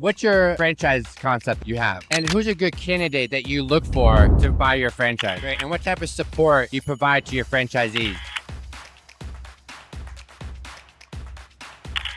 What's your franchise concept you have? And who's a good candidate that you look for to buy your franchise? Right? And what type of support you provide to your franchisees?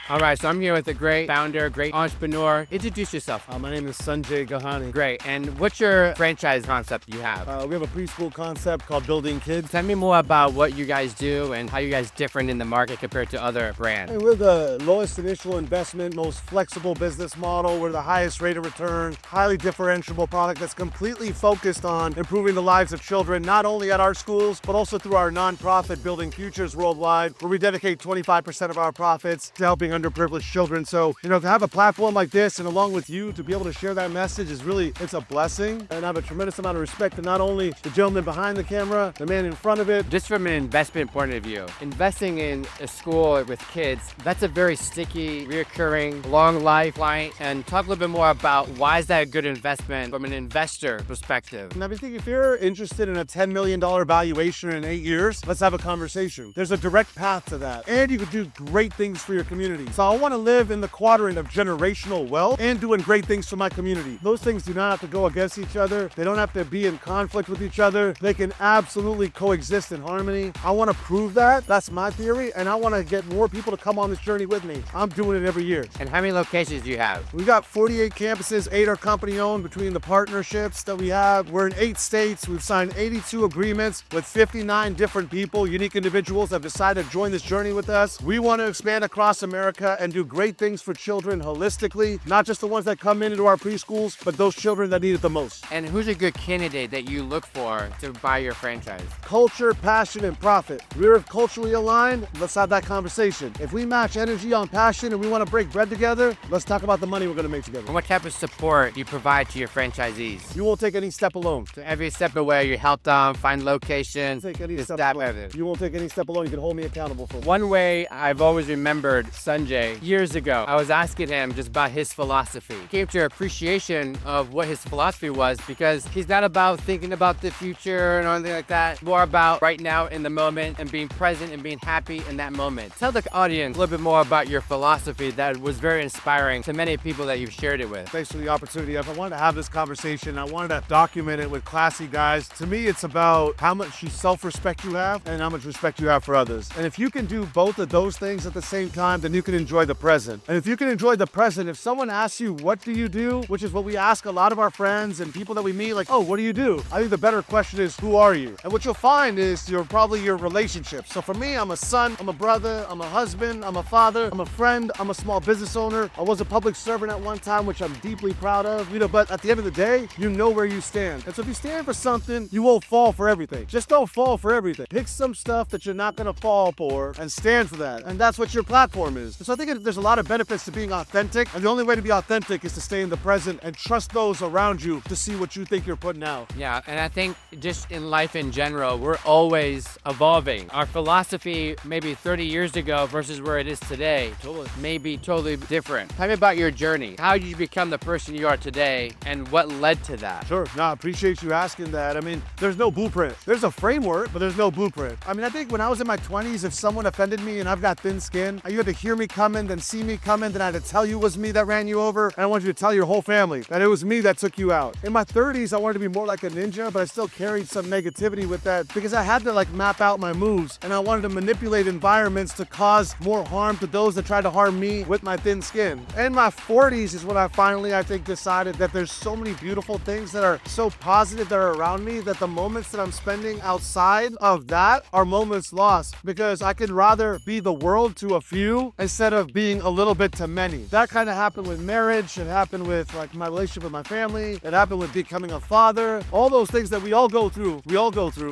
All right, so I'm here with a great founder, great entrepreneur. Introduce yourself. My name is Sanjay Gehani. Great. And what's your franchise concept you have? We have a preschool concept called Building Kidz. Tell me more about what you guys do and how you guys different in the market compared to other brands. Hey, we're the lowest initial investment, most flexible business model. We're the highest rate of return, highly differentiable product that's completely focused on improving the lives of children, not only at our schools, but also through our nonprofit Building Futures worldwide, where we dedicate 25% of our profits to helping underprivileged children. So, to have a platform like this and along with you to be able to share that message is really, it's a blessing. And I have a tremendous amount of respect to not only the gentleman behind the camera, the man in front of it. Just from an investment point of view, investing in a school with kids, that's a very sticky, reoccurring, long life client. And talk a little bit more about why is that a good investment from an investor perspective. And I think if you're interested in a $10 million valuation in 8 years, let's have a conversation. There's a direct path to that. And you could do great things for your community. So I want to live in the quadrant of generational wealth and doing great things for my community. Those things do not have to go against each other. They don't have to be in conflict with each other. They can absolutely coexist in harmony. I want to prove that. That's my theory. And I want to get more people to come on this journey with me. I'm doing it every year. And how many locations do you have? We've got 48 campuses, 8 are company owned between the partnerships that we have. We're in 8 states. We've signed 82 agreements with 59 different people, unique individuals that have decided to join this journey with us. We want to expand across America and do great things for children holistically, not just the ones that come into our preschools, but those children that need it the most. And who's a good candidate that you look for to buy your franchise? Culture, passion, and profit. We're culturally aligned. Let's have that conversation. If we match energy on passion and we want to break bread together, let's talk about the money we're going to make together. And what type of support do you provide to your franchisees? You won't take any step alone. So every step of the way, you help them find locations. Take any this, step that, alone. You won't take any step alone. You can hold me accountable for it. One way I've always remembered Sanjay years ago, I was asking him just about his philosophy. Came to appreciation of what his philosophy was because he's not about thinking about the future and anything like that. More about right now in the moment and being present and being happy in that moment. Tell the audience a little bit more about your philosophy that was very inspiring to many people that you've shared it with. Thanks for the opportunity. If I wanted to have this conversation, I wanted to document it with classy guys. To me, it's about how much self-respect you have and how much respect you have for others. And if you can do both of those things at the same time, then you can enjoy the present. And if you can enjoy the present, if someone asks you, what do you do? Which is what we ask a lot of our friends and people that we meet, like, oh, what do you do? I think the better question is, who are you? And what you'll find is probably your relationships. So for me, I'm a son, I'm a brother, I'm a husband, I'm a father, I'm a friend, I'm a small business owner. I was a public servant at one time, which I'm deeply proud of, but at the end of the day, you know where you stand. And so if you stand for something, you won't fall for everything. Just don't fall for everything. Pick some stuff that you're not gonna fall for and stand for that. And that's what your platform is. And so I think there's a lot of benefits to being authentic. And the only way to be authentic is to stay in the present and trust those around you to see what you think you're putting out. Yeah, and I think just in life in general, we're always evolving. Our philosophy maybe 30 years ago versus where it is today may be totally different. Tell me about your journey. How did you become the person you are today and what led to that? Sure. No, I appreciate you asking that. There's no blueprint. There's a framework, but there's no blueprint. I think when I was in my 20s, if someone offended me and I've got thin skin, you had to hear me coming, then see me coming, then I had to tell you it was me that ran you over, and I wanted you to tell your whole family that it was me that took you out. In my 30s, I wanted to be more like a ninja, but I still carried some negativity with that because I had to map out my moves, and I wanted to manipulate environments to cause more harm to those that tried to harm me with my thin skin. In my 40s is when I finally, I think, decided that there's so many beautiful things that are so positive that are around me that the moments that I'm spending outside of that are moments lost because I could rather be the world to a few instead of being a little bit to many. That kind of happened with marriage. It happened with my relationship with my family. It happened with becoming a father. All those things that we all go through.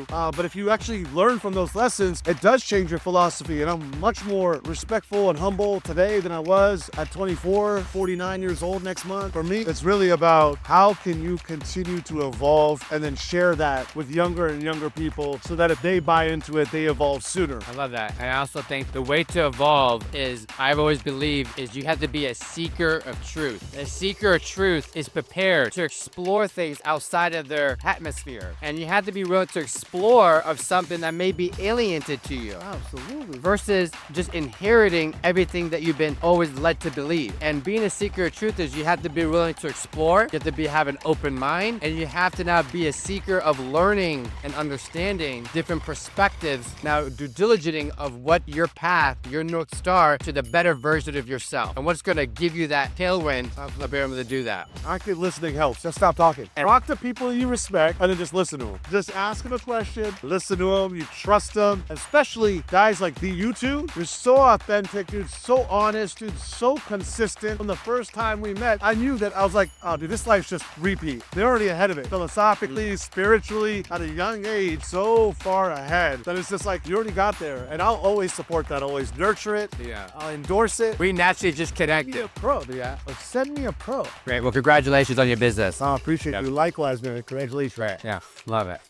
But if you actually learn from those lessons, it does change your philosophy. And I'm much more respectful and humble today than I was at 24, 49 years old next month. For me, it's really about how can you continue to evolve and then share that with younger and younger people so that if they buy into it, they evolve sooner. I love that. And I also think the way to evolve is I've always believed is you have to be a seeker of truth. A seeker of truth is prepared to explore things outside of their atmosphere. And you have to be willing to explore of something that may be alienated to you. Absolutely. Versus just inheriting everything that you've been always led to believe. And being a seeker of truth is you have to be willing to explore, you have to have an open mind, and you have to now be a seeker of learning and understanding different perspectives. Now, do diligencing of what your path, your North Star to the better version of yourself. And what's gonna give you that tailwind of being able to do that. Active listening helps. Just stop talking. And talk to people you respect and then just listen to them. Just ask them a question, listen to them, you trust them. Especially guys like you two. You're so authentic, dude, so honest, dude, so consistent. From the first time we met, I knew that I was like, oh, dude, this life's just repeat. They're already ahead of it. Philosophically, spiritually, at a young age, so far ahead that it's just like, you already got there. And I'll always support that, always nurture it. Yeah. I'll endorse it. We naturally just Send me connected. a pro, yeah. Send me a pro. Great. Well, congratulations on your business. I appreciate you. Likewise, man. Congratulations. Yeah. Love it.